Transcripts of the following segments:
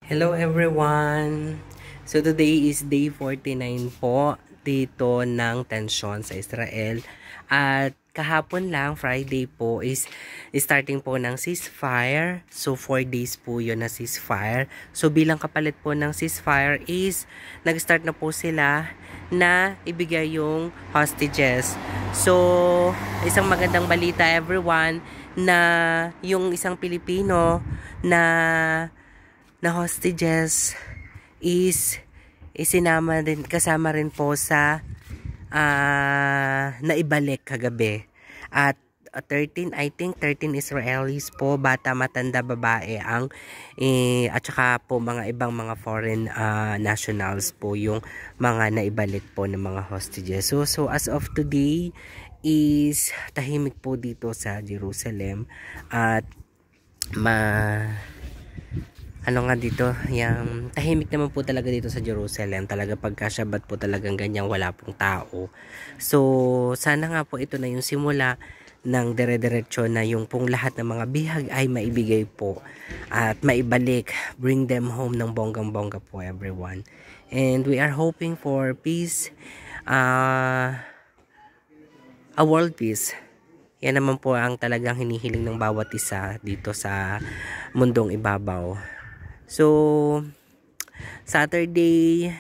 Hello everyone! So today is day 49 po dito ng tensyon sa Israel. At kahapon lang, Friday po, is starting po ng ceasefire. So 4 days po yun na ceasefire. So bilang kapalit po ng ceasefire is nag-start na po sila na ibigay yung hostages. So isang magandang balita everyone na yung isang Pilipino na hostages is kasama rin po sa naibalik kagabi. At 13 Israelis po, bata, matanda, babae ang at saka po mga ibang mga foreign nationals po yung mga naibalik po ng mga hostages. So as of today is tahimik po dito sa Jerusalem at dito, yung tahimik naman po talaga dito sa Jerusalem. Talaga pagka Shabbat po talagang ganyan, wala pong tao. So, sana nga po ito na yung simula ng dire-diretso na yung pong lahat ng mga bihag ay maibigay po at maibalik. Bring them home ng bonggang-bongga po everyone. And we are hoping for peace, a world peace. Yan naman po ang talagang hinihiling ng bawat isa dito sa mundong ibabaw. So, Saturday,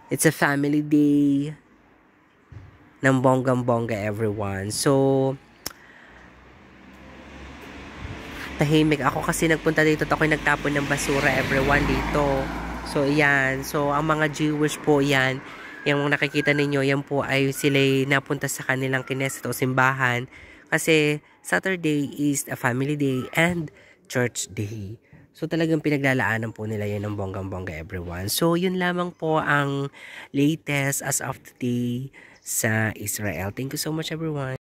it's a family day ng bonggang-bongga everyone. So, tahimik ako kasi nagpunta dito at ako'y nagtapon ng basura everyone dito. So, yan. So, ang mga Jewish po yan, yung nakikita ninyo, yan po ay sila'y napunta sa kanilang kineset o simbahan. Kasi Saturday is a family day and church day. So talagang pinaglalaanan po nila yan ng bonggang-bongga everyone. So yun lamang po ang latest as of today sa Israel. Thank you so much everyone.